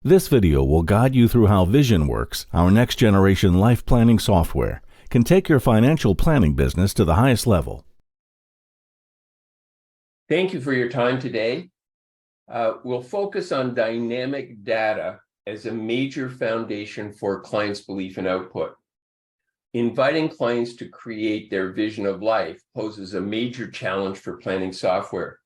This video will guide you through how VisionWorks, our next-generation life planning software, can take your financial planning business to the highest level. Thank you for your time today. We'll focus on dynamic data as a major foundation for clients' belief and output. Inviting clients to create their vision of life poses a major challenge for planning software.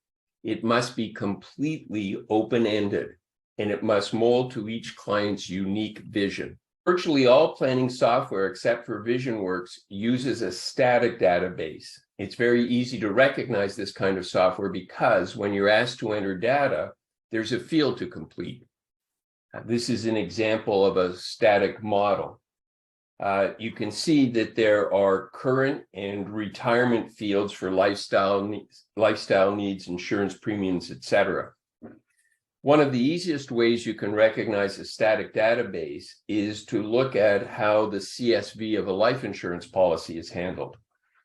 It must be completely open-ended, and it must mold to each client's unique vision. Virtually all planning software, except for VisionWorks, uses a static database. It's very easy to recognize this kind of software because when you're asked to enter data, there's a field to complete. This is an example of a static model. You can see that there are current and retirement fields for lifestyle needs, insurance premiums, etc. One of the easiest ways you can recognize a static database is to look at how the CSV of a life insurance policy is handled.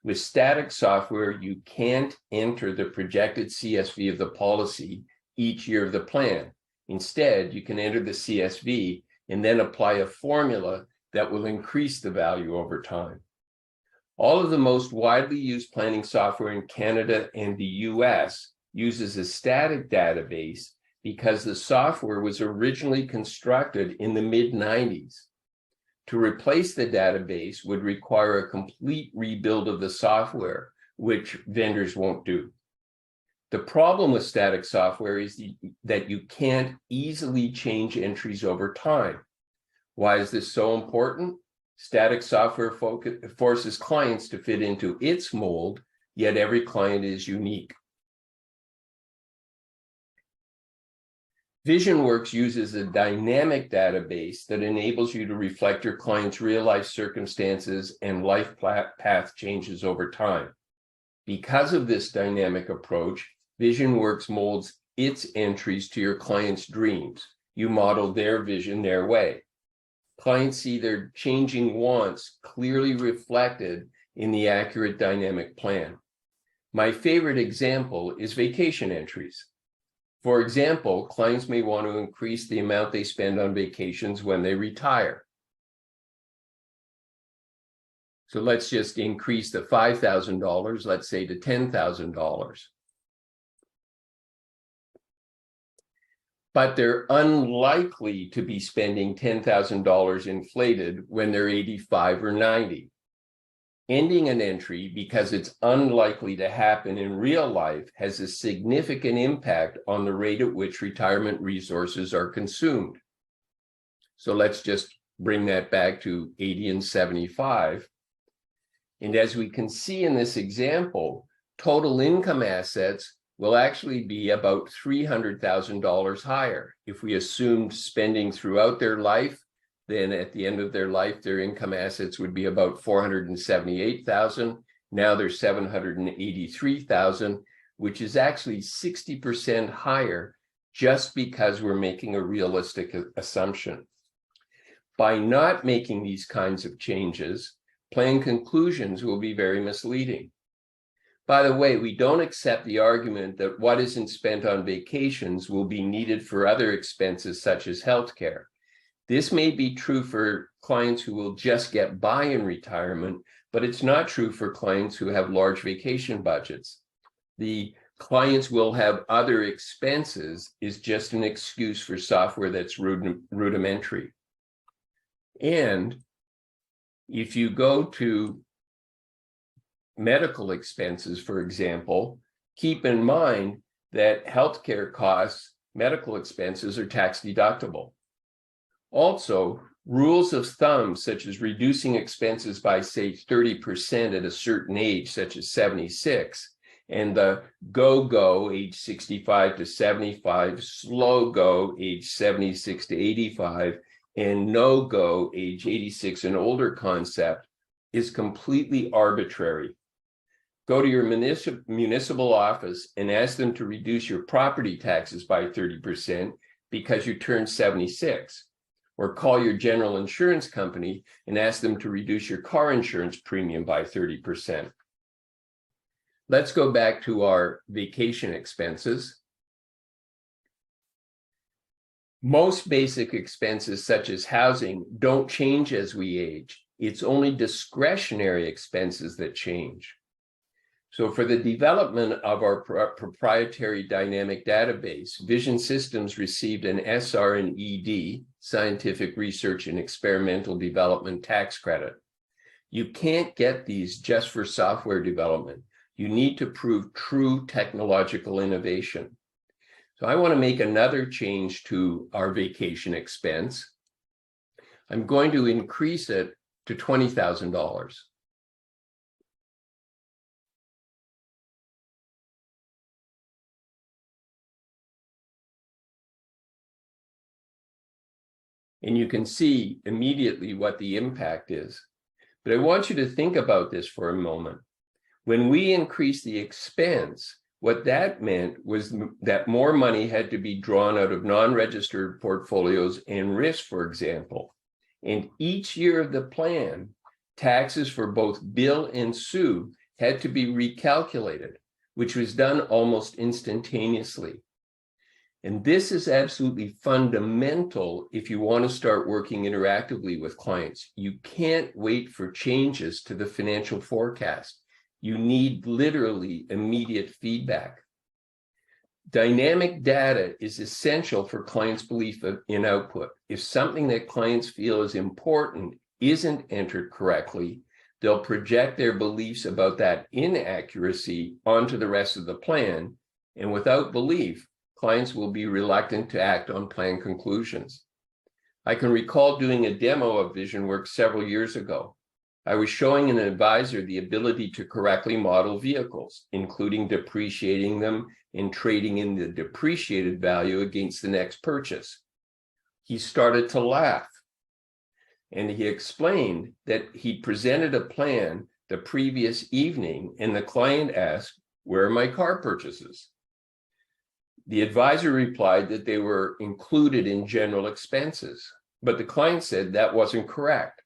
With static software, you can't enter the projected CSV of the policy each year of the plan. Instead, you can enter the CSV and then apply a formula that will increase the value over time. All of the most widely used planning software in Canada and the US uses a static database because the software was originally constructed in the mid-90s. To replace the database would require a complete rebuild of the software, which vendors won't do. The problem with static software is that you can't easily change entries over time. Why is this so important? Static software forces clients to fit into its mold, yet every client is unique. VisionWorks uses a dynamic database that enables you to reflect your client's real-life circumstances and life path changes over time. Because of this dynamic approach, VisionWorks molds its entries to your client's dreams. You model their vision their way. Clients see their changing wants clearly reflected in the accurate dynamic plan. My favorite example is vacation entries. For example, clients may want to increase the amount they spend on vacations when they retire. So let's just increase the $5,000, let's say, to $10,000. But they're unlikely to be spending $10,000 inflated when they're 85 or 90. Ending an entry because it's unlikely to happen in real life has a significant impact on the rate at which retirement resources are consumed. So let's just bring that back to 80 and 75. And as we can see in this example, total income assets will actually be about $300,000 higher. If we assumed spending throughout their life, then at the end of their life, their income assets would be about $478,000. Now they're $783,000, which is actually 60% higher just because we're making a realistic assumption. By not making these kinds of changes, plan conclusions will be very misleading. By the way, we don't accept the argument that what isn't spent on vacations will be needed for other expenses such as healthcare. This may be true for clients who will just get by in retirement, but it's not true for clients who have large vacation budgets. The clients will have other expenses is just an excuse for software that's rudimentary. And if you go to medical expenses, for example, keep in mind that healthcare costs, medical expenses are tax deductible. Also, rules of thumb, such as reducing expenses by, say, 30% at a certain age, such as 76, and the go-go, age 65 to 75, slow-go, age 76 to 85, and no-go, age 86 and older concept, is completely arbitrary. Go to your municipal office and ask them to reduce your property taxes by 30% because you turned 76. Or call your general insurance company and ask them to reduce your car insurance premium by 30%. Let's go back to our vacation expenses. Most basic expenses, such as housing, don't change as we age. It's only discretionary expenses that change. So for the development of our proprietary dynamic database, Vision Systems received an SR&ED, Scientific Research and Experimental Development tax credit. You can't get these just for software development. You need to prove true technological innovation. So I want to make another change to our vacation expense. I'm going to increase it to $20,000. And you can see immediately what the impact is. But I want you to think about this for a moment. When we increased the expense, what that meant was that more money had to be drawn out of non-registered portfolios and risk, for example. And each year of the plan, taxes for both Bill and Sue had to be recalculated, which was done almost instantaneously. And this is absolutely fundamental if you want to start working interactively with clients. You can't wait for changes to the financial forecast. You need literally immediate feedback. Dynamic data is essential for clients' belief in output. If something that clients feel is important isn't entered correctly, they'll project their beliefs about that inaccuracy onto the rest of the plan. And without belief, clients will be reluctant to act on plan conclusions. I can recall doing a demo of VisionWorks several years ago. I was showing an advisor the ability to correctly model vehicles, including depreciating them and trading in the depreciated value against the next purchase. He started to laugh, and he explained that he'd presented a plan the previous evening, and the client asked, "Where are my car purchases?" The advisor replied that they were included in general expenses, but the client said that wasn't correct.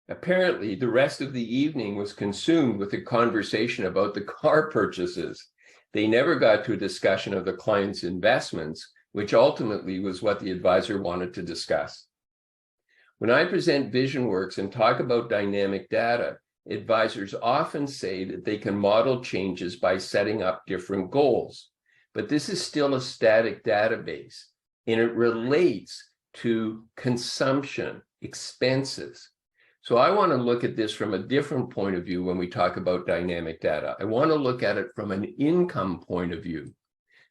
Apparently, the rest of the evening was consumed with a conversation about the car purchases. They never got to a discussion of the client's investments, which ultimately was what the advisor wanted to discuss. When I present VisionWorks and talk about dynamic data, advisors often say that they can model changes by setting up different goals. But this is still a static database, and it relates to consumption, expenses. So I want to look at this from a different point of view when we talk about dynamic data. I want to look at it from an income point of view.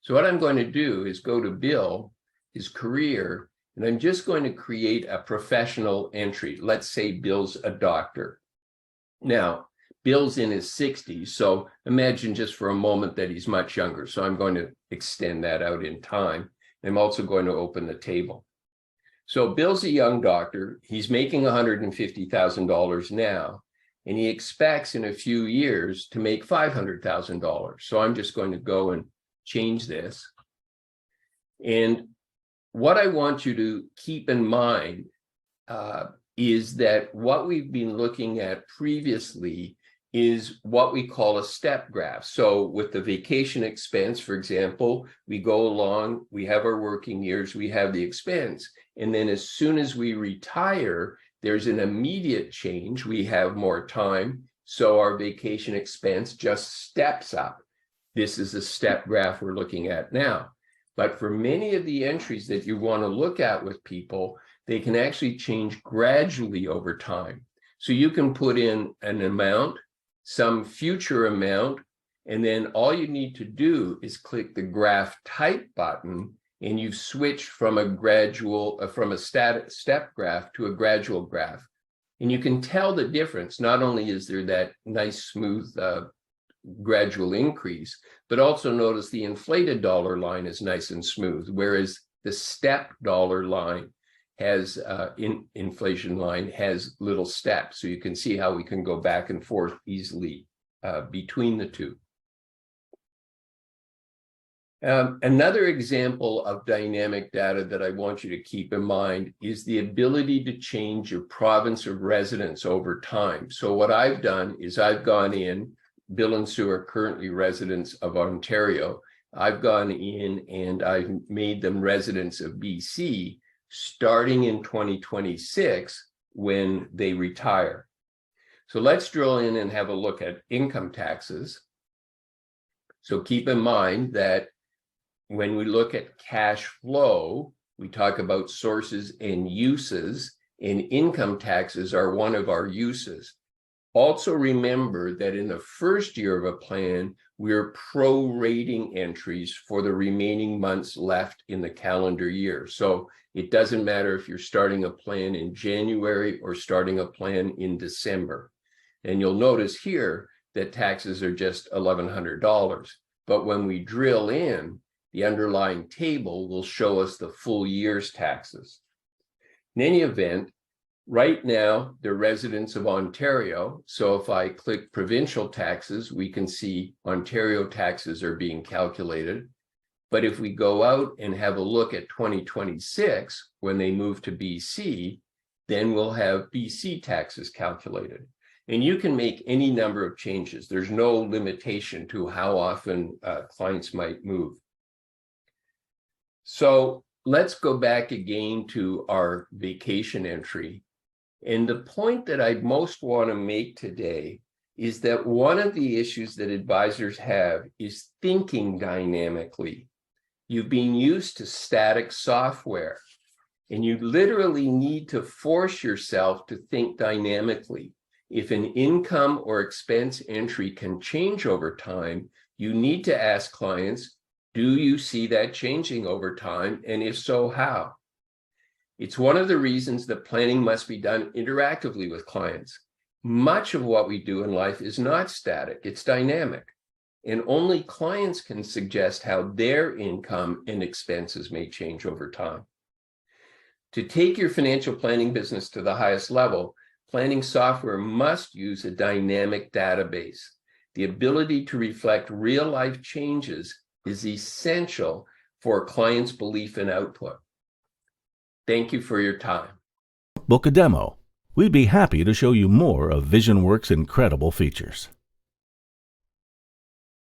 So what I'm going to do is go to Bill, his career, and I'm just going to create a professional entry. Let's say Bill's a doctor. Now, Bill's in his 60s, so imagine just for a moment that he's much younger. So I'm going to extend that out in time. I'm also going to open the table. So Bill's a young doctor. He's making $150,000 now, and he expects in a few years to make $500,000. So I'm just going to go and change this. And what I want you to keep in mind is that what we've been looking at previously is what we call a step graph. So with the vacation expense, for example, we go along, we have our working years, we have the expense. And then as soon as we retire, there's an immediate change. We have more time. So our vacation expense just steps up. This is a step graph we're looking at now. But for many of the entries that you want to look at with people, they can actually change gradually over time. So you can put in an amount, some future amount, and then all you need to do is click the graph type button, and you've switched from a static step graph to a gradual graph. And you can tell the difference. Not only is there that nice smooth gradual increase, but also notice the inflated dollar line is nice and smooth, whereas the step dollar line has inflation line has little steps. So you can see how we can go back and forth easily between the two. Another example of dynamic data that I want you to keep in mind is the ability to change your province of residence over time. So what I've done is I've gone in, Bill and Sue are currently residents of Ontario. I've gone in and I've made them residents of BC starting in 2026 when they retire. So let's drill in and have a look at income taxes. So keep in mind that when we look at cash flow, we talk about sources and uses, and income taxes are one of our uses. Also remember that in the first year of a plan, we're prorating entries for the remaining months left in the calendar year. So it doesn't matter if you're starting a plan in January or starting a plan in December. And you'll notice here that taxes are just $1,100. But when we drill in, the underlying table will show us the full year's taxes. In any event, right now, they're residents of Ontario. So if I click provincial taxes, we can see Ontario taxes are being calculated. But if we go out and have a look at 2026, when they move to BC, then we'll have BC taxes calculated. And you can make any number of changes. There's no limitation to how often clients might move. So let's go back again to our vacation entry. And the point that I most want to make today is that one of the issues that advisors have is thinking dynamically. You've been used to static software, and you literally need to force yourself to think dynamically. If an income or expense entry can change over time, you need to ask clients, do you see that changing over time? And if so, how? It's one of the reasons that planning must be done interactively with clients. Much of what we do in life is not static, it's dynamic. And only clients can suggest how their income and expenses may change over time. To take your financial planning business to the highest level, planning software must use a dynamic database. The ability to reflect real-life changes is essential for clients' belief in output. Thank you for your time. Book a demo. We'd be happy to show you more of VisionWorks' incredible features.